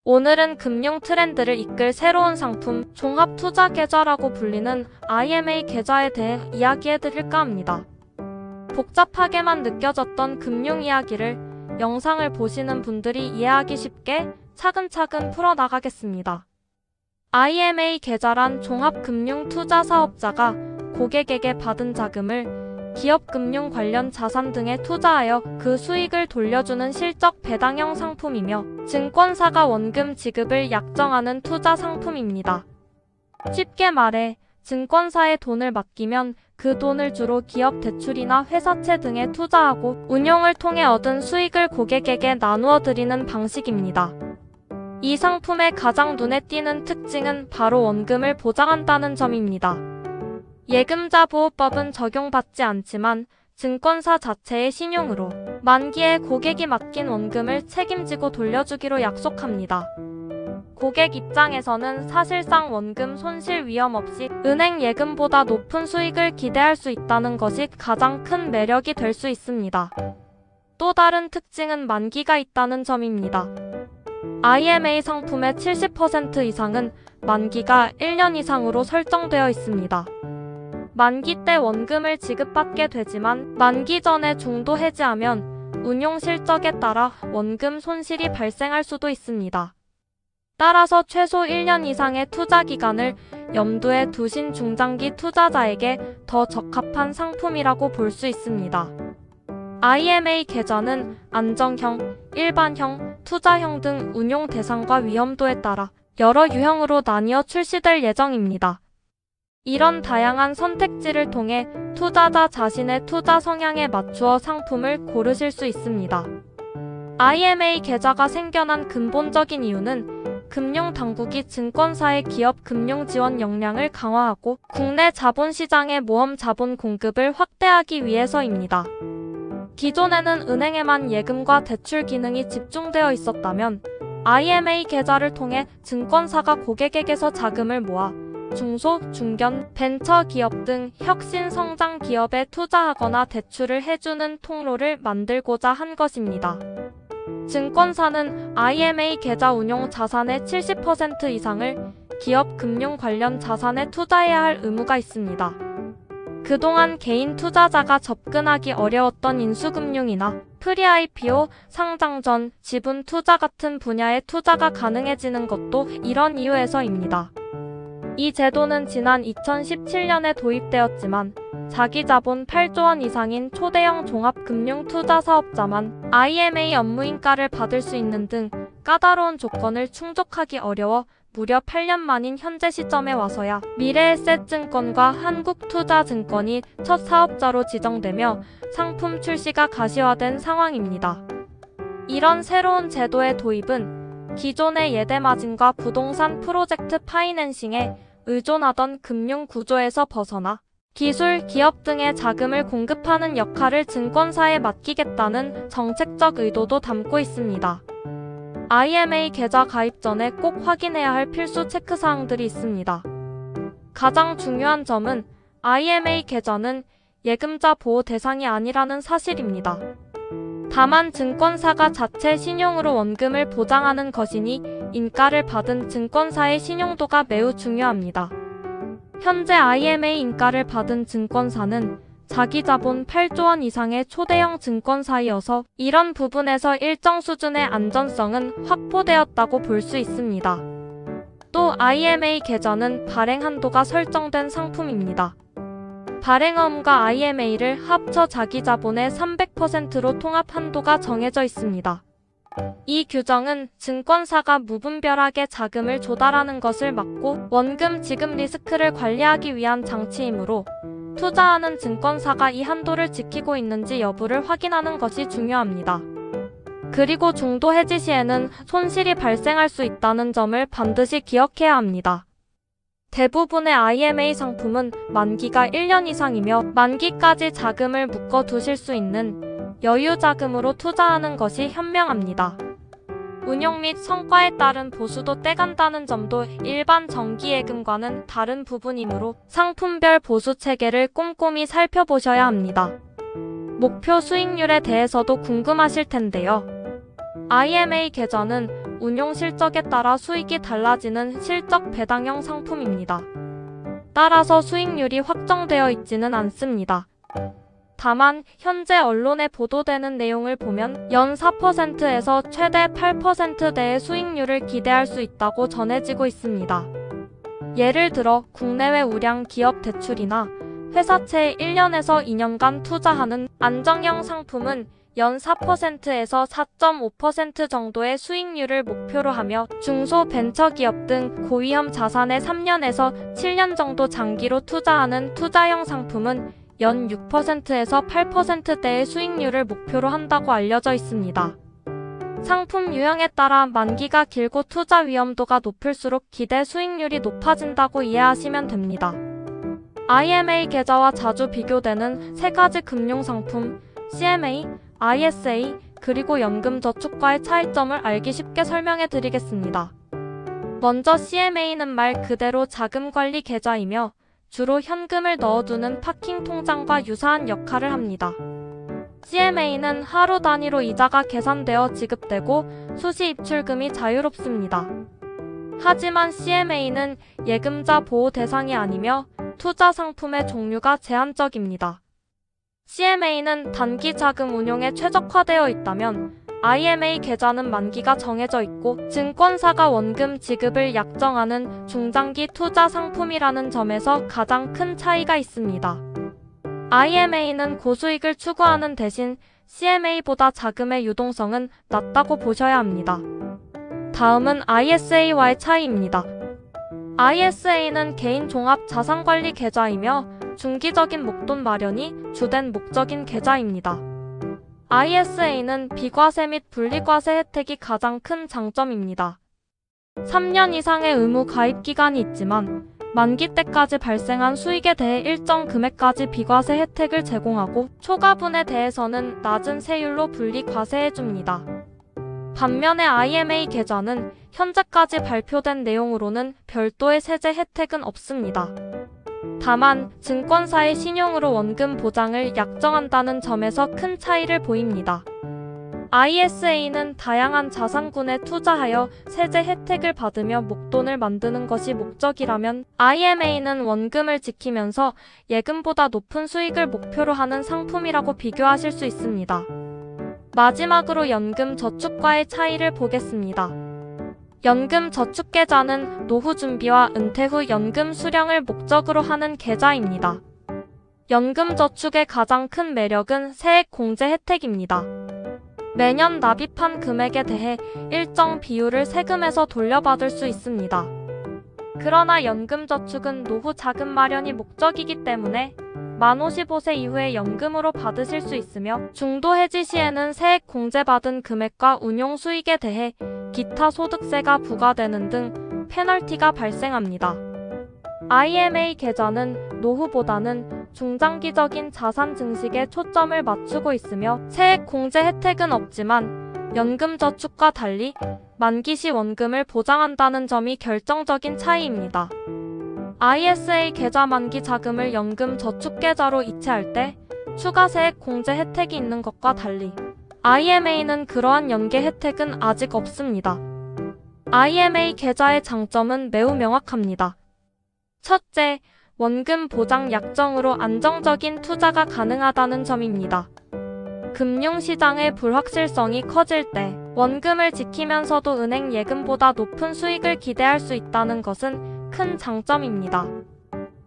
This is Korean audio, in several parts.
오늘은 금융 트렌드를 이끌 새로운 상품, 종합투자계좌라고 불리는 IMA 계좌에 대해 이야기해드릴까 합니다. 복잡하게만 느껴졌던 금융 이야기를 영상을 보시는 분들이 이해하기 쉽게 차근차근 풀어나가겠습니다. IMA 계좌란 종합금융투자사업자가 고객에게 받은 자금을 기업금융 관련 자산 등에 투자하여 그 수익을 돌려주는 실적 배당형 상품이며 증권사가 원금 지급을 약정하는 투자 상품입니다. 쉽게 말해 증권사에 돈을 맡기면 그 돈을 주로 기업 대출이나 회사채 등에 투자하고 운용을 통해 얻은 수익을 고객에게 나누어 드리는 방식입니다. 이 상품의 가장 눈에 띄는 특징은 바로 원금을 보장한다는 점입니다. 예금자 보호법은 적용받지 않지만 증권사 자체의 신용으로 만기에 고객이 맡긴 원금을 책임지고 돌려주기로 약속합니다. 고객 입장에서는 사실상 원금 손실 위험 없이 은행 예금보다 높은 수익을 기대할 수 있다는 것이 가장 큰 매력이 될 수 있습니다. 또 다른 특징은 만기가 있다는 점입니다. IMA 상품의 70% 이상은 만기가 1년 이상으로 설정되어 있습니다. 만기 때 원금을 지급받게 되지만 만기 전에 중도 해지하면 운용 실적에 따라 원금 손실이 발생할 수도 있습니다. 따라서 최소 1년 이상의 투자 기간을 염두에 두신 중장기 투자자에게 더 적합한 상품이라고 볼 수 있습니다. IMA 계좌는 안정형, 일반형, 투자형 등 운용 대상과 위험도에 따라 여러 유형으로 나뉘어 출시될 예정입니다. 이런 다양한 선택지를 통해 투자자 자신의 투자 성향에 맞추어 상품을 고르실 수 있습니다. IMA 계좌가 생겨난 근본적인 이유는 금융당국이 증권사의 기업 금융 지원 역량을 강화하고 국내 자본시장의 모험 자본 공급을 확대하기 위해서입니다. 기존에는 은행에만 예금과 대출 기능이 집중되어 있었다면 IMA 계좌를 통해 증권사가 고객에게서 자금을 모아 중소, 중견, 벤처 기업 등 혁신 성장 기업에 투자하거나 대출을 해주는 통로를 만들고자 한 것입니다. 증권사는 IMA 계좌 운용 자산의 70% 이상을 기업 금융 관련 자산에 투자해야 할 의무가 있습니다. 그동안 개인 투자자가 접근하기 어려웠던 인수금융이나 프리-IPO, 상장 전, 지분 투자 같은 분야의 투자가 가능해지는 것도 이런 이유에서입니다. 이 제도는 지난 2017년에 도입되었지만 자기자본 8조 원 이상인 초대형 종합금융투자사업자만 IMA 업무인가를 받을 수 있는 등 까다로운 조건을 충족하기 어려워 무려 8년 만인 현재 시점에 와서야 미래에셋증권과 한국투자증권이 첫 사업자로 지정되며 상품 출시가 가시화된 상황입니다. 이런 새로운 제도의 도입은 기존의 예대마진과 부동산 프로젝트 파이낸싱에 의존하던 금융 구조에서 벗어나 기술, 기업 등의 자금을 공급하는 역할을 증권사에 맡기겠다는 정책적 의도도 담고 있습니다. IMA 계좌 가입 전에 꼭 확인해야 할 필수 체크사항들이 있습니다. 가장 중요한 점은 IMA 계좌는 예금자 보호 대상이 아니라는 사실입니다. 다만 증권사가 자체 신용으로 원금을 보장하는 것이니 인가를 받은 증권사의 신용도가 매우 중요합니다. 현재 IMA 인가를 받은 증권사는 자기자본 8조 원 이상의 초대형 증권사이어서 이런 부분에서 일정 수준의 안전성은 확보되었다고 볼 수 있습니다. 또 IMA 계좌는 발행 한도가 설정된 상품입니다. 발행어음과 IMA를 합쳐 자기자본의 300%로 통합 한도가 정해져 있습니다. 이 규정은 증권사가 무분별하게 자금을 조달하는 것을 막고 원금 지급 리스크를 관리하기 위한 장치이므로 투자하는 증권사가 이 한도를 지키고 있는지 여부를 확인하는 것이 중요합니다. 그리고 중도 해지 시에는 손실이 발생할 수 있다는 점을 반드시 기억해야 합니다. 대부분의 IMA 상품은 만기가 1년 이상이며 만기까지 자금을 묶어 두실 수 있는 여유 자금으로 투자하는 것이 현명합니다. 운용 및 성과에 따른 보수도 떼간다는 점도 일반 정기예금과는 다른 부분이므로 상품별 보수 체계를 꼼꼼히 살펴보셔야 합니다. 목표 수익률에 대해서도 궁금하실 텐데요. IMA 계좌는 운용 실적에 따라 수익이 달라지는 실적 배당형 상품입니다. 따라서 수익률이 확정되어 있지는 않습니다. 다만 현재 언론에 보도되는 내용을 보면 연 4%에서 최대 8%대의 수익률을 기대할 수 있다고 전해지고 있습니다. 예를 들어 국내외 우량 기업 대출이나 회사채에 1년에서 2년간 투자하는 안정형 상품은 연 4%에서 4.5% 정도의 수익률을 목표로 하며 중소벤처기업 등 고위험 자산에 3년에서 7년 정도 장기로 투자하는 투자형 상품은 연 6%에서 8%대의 수익률을 목표로 한다고 알려져 있습니다. 상품 유형에 따라 만기가 길고 투자 위험도가 높을수록 기대 수익률이 높아진다고 이해하시면 됩니다. IMA 계좌와 자주 비교되는 세 가지 금융상품 CMA, ISA, 그리고 연금저축과의 차이점을 알기 쉽게 설명해 드리겠습니다. 먼저 CMA는 말 그대로 자금관리 계좌이며 주로 현금을 넣어두는 파킹 통장과 유사한 역할을 합니다. CMA는 하루 단위로 이자가 계산되어 지급되고 수시 입출금이 자유롭습니다. 하지만 CMA는 예금자 보호 대상이 아니며 투자 상품의 종류가 제한적입니다. CMA는 단기 자금 운용에 최적화되어 있다면 IMA 계좌는 만기가 정해져 있고 증권사가 원금 지급을 약정하는 중장기 투자 상품이라는 점에서 가장 큰 차이가 있습니다. IMA는 고수익을 추구하는 대신 CMA보다 자금의 유동성은 낮다고 보셔야 합니다. 다음은 ISA와의 차이입니다. ISA는 개인 종합 자산관리 계좌이며 중기적인 목돈 마련이 주된 목적인 계좌입니다. ISA는 비과세 및 분리과세 혜택이 가장 큰 장점입니다. 3년 이상의 의무 가입 기간이 있지만 만기 때까지 발생한 수익에 대해 일정 금액까지 비과세 혜택을 제공하고 초과분에 대해서는 낮은 세율로 분리과세해줍니다. 반면에 IMA 계좌는 현재까지 발표된 내용으로는 별도의 세제 혜택은 없습니다. 다만 증권사의 신용으로 원금 보장을 약정한다는 점에서 큰 차이를 보입니다. ISA는 다양한 자산군에 투자하여 세제 혜택을 받으며 목돈을 만드는 것이 목적이라면 IMA는 원금을 지키면서 예금보다 높은 수익을 목표로 하는 상품이라고 비교하실 수 있습니다. 마지막으로 연금저축과의 차이를 보겠습니다. 연금저축계좌는 노후 준비와 은퇴 후 연금 수령을 목적으로 하는 계좌입니다. 연금저축의 가장 큰 매력은 세액 공제 혜택입니다. 매년 납입한 금액에 대해 일정 비율을 세금에서 돌려받을 수 있습니다. 그러나 연금저축은 노후 자금 마련이 목적이기 때문에 만 55세 이후에 연금으로 받으실 수 있으며 중도 해지 시에는 세액 공제받은 금액과 운용 수익에 대해 기타 소득세가 부과되는 등 페널티가 발생합니다. IMA 계좌는 노후보다는 중장기적인 자산 증식에 초점을 맞추고 있으며 세액 공제 혜택은 없지만 연금저축과 달리 만기 시 원금을 보장한다는 점이 결정적인 차이입니다. ISA 계좌 만기 자금을 연금저축계좌로 이체할 때 추가 세액 공제 혜택이 있는 것과 달리 IMA는 그러한 연계 혜택은 아직 없습니다. IMA 계좌의 장점은 매우 명확합니다. 첫째, 원금 보장 약정으로 안정적인 투자가 가능하다는 점입니다. 금융시장의 불확실성이 커질 때 원금을 지키면서도 은행 예금보다 높은 수익을 기대할 수 있다는 것은 큰 장점입니다.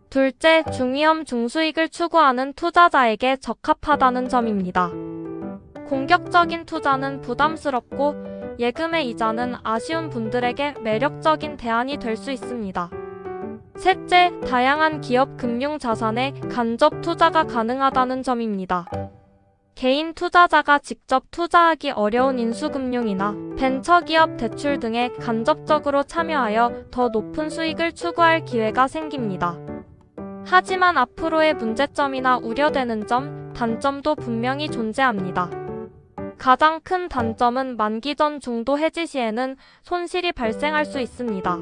둘째, 중위험 중수익을 추구하는 투자자에게 적합하다는 점입니다. 공격적인 투자는 부담스럽고 예금의 이자는 아쉬운 분들에게 매력적인 대안이 될 수 있습니다. 셋째, 다양한 기업 금융 자산에 간접 투자가 가능하다는 점입니다. 개인 투자자가 직접 투자하기 어려운 인수금융이나 벤처기업 대출 등에 간접적으로 참여하여 더 높은 수익을 추구할 기회가 생깁니다. 하지만 앞으로의 문제점이나 우려되는 점, 단점도 분명히 존재합니다. 가장 큰 단점은 만기 전 중도 해지 시에는 손실이 발생할 수 있습니다.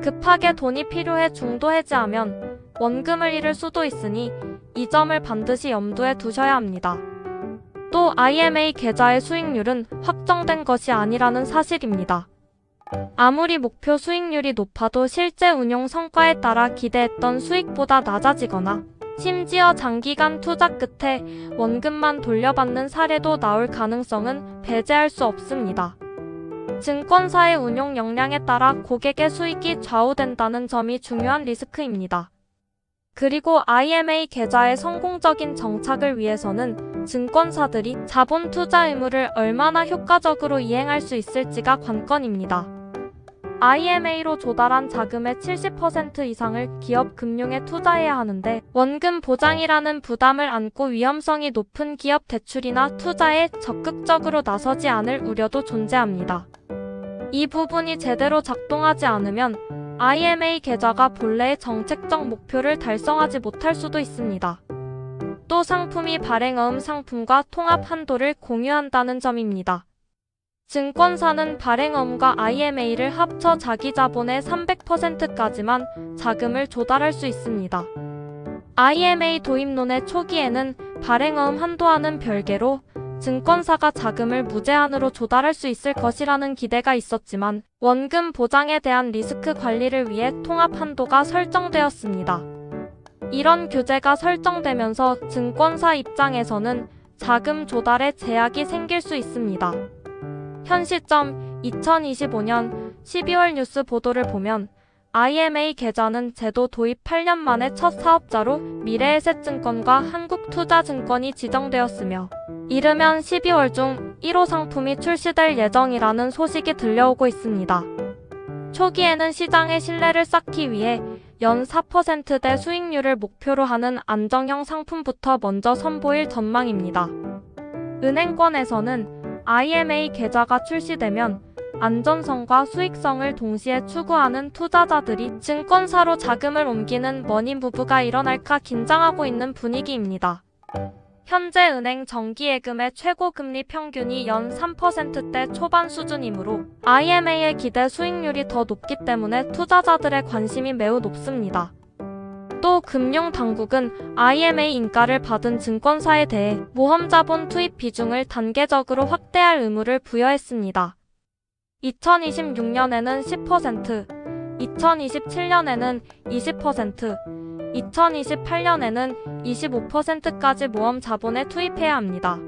급하게 돈이 필요해 중도 해지하면 원금을 잃을 수도 있으니 이 점을 반드시 염두에 두셔야 합니다. 또 IMA 계좌의 수익률은 확정된 것이 아니라는 사실입니다. 아무리 목표 수익률이 높아도 실제 운용 성과에 따라 기대했던 수익보다 낮아지거나 심지어 장기간 투자 끝에 원금만 돌려받는 사례도 나올 가능성은 배제할 수 없습니다. 증권사의 운용 역량에 따라 고객의 수익이 좌우된다는 점이 중요한 리스크입니다. 그리고 IMA 계좌의 성공적인 정착을 위해서는 증권사들이 자본 투자 의무를 얼마나 효과적으로 이행할 수 있을지가 관건입니다. IMA로 조달한 자금의 70% 이상을 기업 금융에 투자해야 하는데 원금 보장이라는 부담을 안고 위험성이 높은 기업 대출이나 투자에 적극적으로 나서지 않을 우려도 존재합니다. 이 부분이 제대로 작동하지 않으면 IMA 계좌가 본래의 정책적 목표를 달성하지 못할 수도 있습니다. 또 상품이 발행어음 상품과 통합 한도를 공유한다는 점입니다. 증권사는 발행어음과 IMA를 합쳐 자기 자본의 300%까지만 자금을 조달할 수 있습니다. IMA 도입론의 초기에는 발행어음 한도와는 별개로 증권사가 자금을 무제한으로 조달할 수 있을 것이라는 기대가 있었지만 원금 보장에 대한 리스크 관리를 위해 통합 한도가 설정되었습니다. 이런 규제가 설정되면서 증권사 입장에서는 자금 조달에 제약이 생길 수 있습니다. 현 시점 2025년 12월 뉴스 보도를 보면 IMA 계좌는 제도 도입 8년 만에 첫 사업자로 미래에셋증권과 한국투자증권이 지정되었으며 이르면 12월 중 1호 상품이 출시될 예정이라는 소식이 들려오고 있습니다. 초기에는 시장의 신뢰를 쌓기 위해 연 4%대 수익률을 목표로 하는 안정형 상품부터 먼저 선보일 전망입니다. 은행권에서는 IMA 계좌가 출시되면 안전성과 수익성을 동시에 추구하는 투자자들이 증권사로 자금을 옮기는 머니무브가 일어날까 긴장하고 있는 분위기입니다. 현재 은행 정기예금의 최고금리 평균이 연 3%대 초반 수준이므로 IMA의 기대 수익률이 더 높기 때문에 투자자들의 관심이 매우 높습니다. 또 금융당국은 IMA 인가를 받은 증권사에 대해 모험자본 투입 비중을 단계적으로 확대할 의무를 부여했습니다. 2026년에는 10%, 2027년에는 20%, 2028년에는 25%까지 모험 자본에 투입해야 합니다.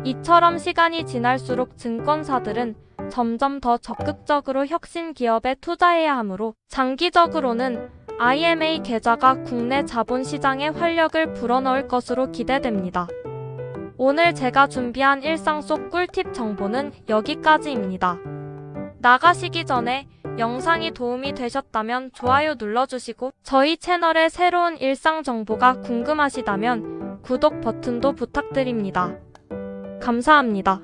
이처럼 시간이 지날수록 증권사들은 점점 더 적극적으로 혁신 기업에 투자해야 하므로 장기적으로는 IMA 계좌가 국내 자본시장에 활력을 불어넣을 것으로 기대됩니다. 오늘 제가 준비한 일상 속 꿀팁 정보는 여기까지입니다. 나가시기 전에 영상이 도움이 되셨다면 좋아요 눌러주시고 저희 채널의 새로운 일상 정보가 궁금하시다면 구독 버튼도 부탁드립니다. 감사합니다.